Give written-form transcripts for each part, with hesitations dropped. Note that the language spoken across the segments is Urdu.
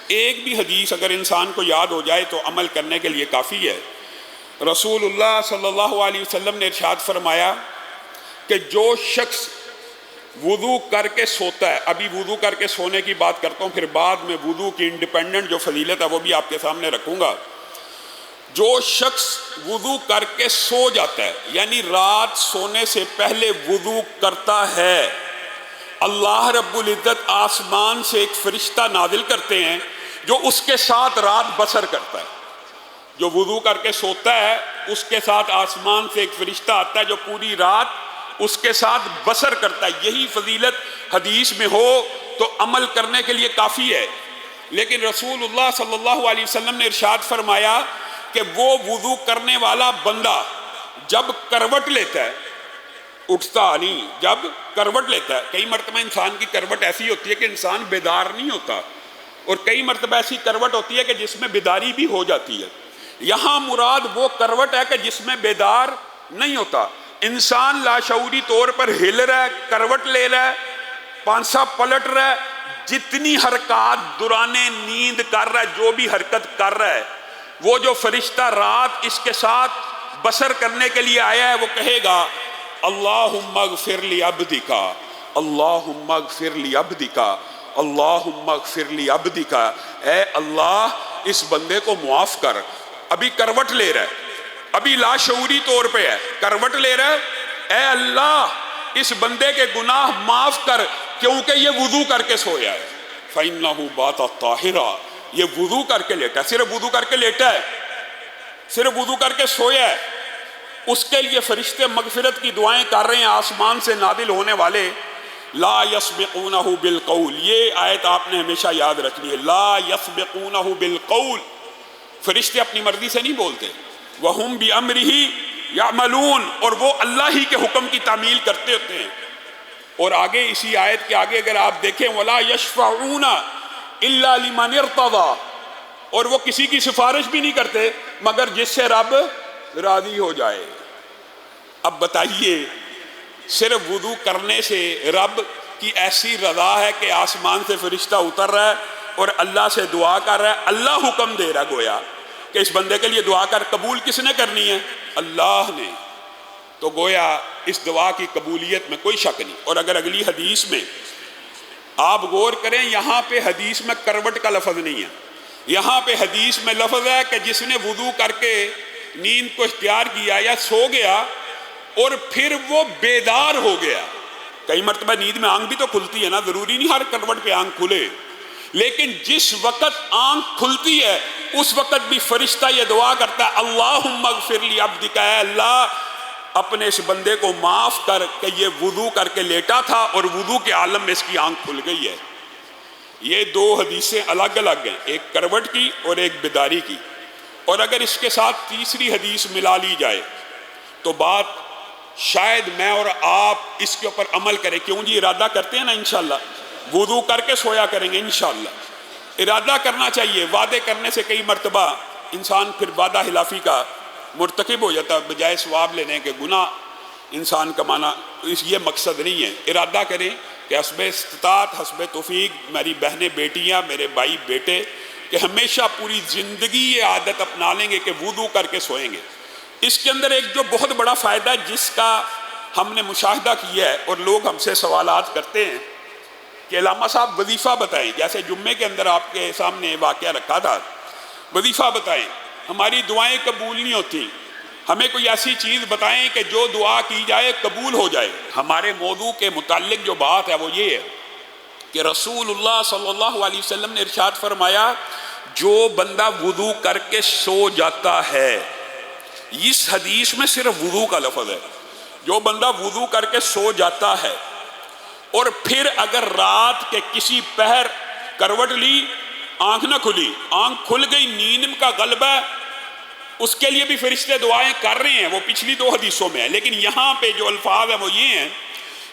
ایک بھی حدیث اگر انسان کو یاد ہو جائے تو عمل کرنے کے لیے کافی ہے۔ رسول اللہ صلی اللہ علیہ وسلم نے ارشاد فرمایا کہ جو شخص وضو کر کے سوتا ہے، ابھی وضو کر کے سونے کی بات کرتا ہوں، پھر بعد میں وضو کی انڈیپینڈنٹ جو فضیلت ہے وہ بھی آپ کے سامنے رکھوں گا۔ جو شخص وضو کر کے سو جاتا ہے، یعنی رات سونے سے پہلے وضو کرتا ہے، اللہ رب العزت آسمان سے ایک فرشتہ نازل کرتے ہیں جو اس کے ساتھ رات بسر کرتا ہے۔ جو وضو کر کے سوتا ہے اس کے ساتھ آسمان سے ایک فرشتہ آتا ہے جو پوری رات اس کے ساتھ بسر کرتا ہے۔ یہی فضیلت حدیث میں ہو تو عمل کرنے کے لیے کافی ہے، لیکن رسول اللہ صلی اللہ علیہ وسلم نے ارشاد فرمایا کہ وہ وضو کرنے والا بندہ جب کروٹ لیتا ہے، اٹھتا نہیں، جب کروٹ لیتا ہے، کئی مرتبہ انسان کی کروٹ ایسی ہوتی ہے کہ انسان بیدار نہیں ہوتا، اور کئی مرتبہ ایسی کروٹ ہوتی ہے کہ جس میں بیداری بھی ہو جاتی ہے۔ یہاں مراد وہ کروٹ ہے کہ جس میں بیدار نہیں ہوتا، انسان لاشعوری طور پر ہل رہا ہے، کروٹ لے رہا ہے، پانسا پلٹ رہا ہے، جتنی حرکات دوران نیند کر رہا ہے، جو بھی حرکت کر رہا ہے، وہ جو فرشتہ رات اس کے ساتھ بسر کرنے کے لیے آیا ہے وہ کہے گا اللہم اغفر لی عبدک، اللہم اغفر لی عبدک، اللہم اغفر لی عبدک، اے اللہ اس بندے کو معاف کر۔ ابھی کروٹ لے رہا ہے، ابھی لاشعوری طور پہ ہے، کروٹ لے رہا ہے، اے اللہ اس بندے کے گناہ معاف کر کیونکہ یہ وضو کر کے سویا ہے۔ فَإِنَّهُ بَاتَ طَاهِرًا، یہ وضو کر کے لیٹا ہے، صرف وضو کر کے لیٹا ہے، صرف وضو کر کے سویا ہے، اس کے لیے فرشتے مغفرت کی دعائیں کر رہے ہیں آسمان سے نازل ہونے والے۔ لا يسبقونہ بالقول، یہ آیت آپ نے ہمیشہ یاد رکھنی ہے، لا يسبقونہ بالقول، فرشتے اپنی مرضی سے نہیں بولتے، وَهُمْ بِأَمْرِهِ يَعْمَلُونَ، اور وہ اللہ ہی کے حکم کی تعمیل کرتے ہوتے ہیں۔ اور آگے اسی آیت کے آگے اگر آپ دیکھیں وَلَا يَشْفَعُونَ إِلَّا لِمَنِ ارْتَضَىٰ، اور وہ کسی کی سفارش بھی نہیں کرتے مگر جس سے رب راضی ہو جائے۔ اب بتائیے صرف وضو کرنے سے رب کی ایسی رضا ہے کہ آسمان سے فرشتہ اتر رہا ہے اور اللہ سے دعا کر رہا ہے، اللہ حکم دے رہا گویا کہ اس بندے کے لیے دعا کر، قبول کس نے کرنی ہے؟ اللہ نے، تو گویا اس دعا کی قبولیت میں کوئی شک نہیں۔ اور اگر اگلی حدیث میں آپ غور کریں، یہاں پہ حدیث میں کروٹ کا لفظ نہیں ہے، یہاں پہ حدیث میں لفظ ہے کہ جس نے وضو کر کے نیند کو اختیار کیا یا سو گیا اور پھر وہ بیدار ہو گیا۔ کئی مرتبہ نیند میں آنکھ بھی تو کھلتی ہے نا، ضروری نہیں ہر کروٹ پہ آنکھ کھلے، لیکن جس وقت آنکھ کھلتی ہے اس وقت بھی فرشتہ یہ دعا کرتا ہے اللہم اغفر لی عبدک، اے اللہ اپنے اس بندے کو معاف کر کہ یہ وضو کر کے لیٹا تھا اور وضو کے عالم میں اس کی آنکھ کھل گئی ہے۔ یہ دو حدیثیں الگ الگ ہیں، ایک کروٹ کی اور ایک بیداری کی، اور اگر اس کے ساتھ تیسری حدیث ملا لی جائے تو بات شاید میں اور آپ اس کے اوپر عمل کریں۔ کیوں جی؟ ارادہ کرتے ہیں نا انشاءاللہ، وضو کر کے سویا کریں گے انشاءاللہ، ارادہ کرنا چاہیے۔ وعدے کرنے سے کئی مرتبہ انسان پھر وعدہ خلافی کا مرتکب ہو جاتا ہے، بجائے ثواب لینے کے گناہ انسان کمانا، یہ مقصد نہیں ہے۔ ارادہ کریں کہ حسب استطاعت، حسب توفیق، میری بہنیں بیٹیاں، میرے بھائی بیٹے، کہ ہمیشہ پوری زندگی یہ عادت اپنا لیں گے کہ وضو کر کے سوئیں گے۔ اس کے اندر ایک جو بہت بڑا فائدہ ہے جس کا ہم نے مشاہدہ کیا ہے اور لوگ ہم سے سوالات کرتے ہیں کہ علامہ صاحب وظیفہ بتائیں، جیسے جمعے کے اندر آپ کے سامنے واقعہ رکھا تھا، وظیفہ بتائیں، ہماری دعائیں قبول نہیں ہوتی، ہمیں کوئی ایسی چیز بتائیں کہ جو دعا کی جائے قبول ہو جائے۔ ہمارے موضوع کے متعلق جو بات ہے وہ یہ ہے کہ رسول اللہ صلی اللہ علیہ وسلم نے ارشاد فرمایا جو بندہ وضو کر کے سو جاتا ہے، اس حدیث میں صرف وضو کا لفظ ہے، جو بندہ وضو کر کے سو جاتا ہے اور پھر اگر رات کے کسی پہر کروٹ لی، آنکھ نہ کھلی، آنکھ کھل گئی، نیند کا غلبہ، اس کے لیے بھی فرشتے دعائیں کر رہے ہیں، وہ پچھلی دو حدیثوں میں ہے، لیکن یہاں پہ جو الفاظ ہیں وہ یہ ہیں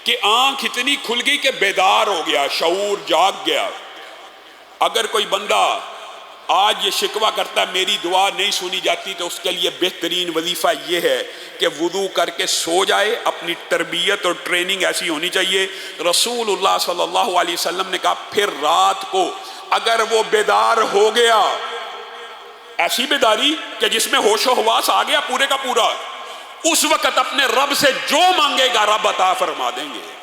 کہ آنکھ اتنی کھل گئی کہ بیدار ہو گیا، شعور جاگ گیا۔ اگر کوئی بندہ آج یہ شکوہ کرتا ہے میری دعا نہیں سنی جاتی، تو اس کے لیے بہترین وظیفہ یہ ہے کہ وضو کر کے سو جائے۔ اپنی تربیت اور ٹریننگ ایسی ہونی چاہیے۔ رسول اللہ صلی اللہ علیہ وسلم نے کہا پھر رات کو اگر وہ بیدار ہو گیا، ایسی بیداری کہ جس میں ہوش و حواس آ گیا پورے کا پورا، اس وقت اپنے رب سے جو مانگے گا رب عطا فرما دیں گے۔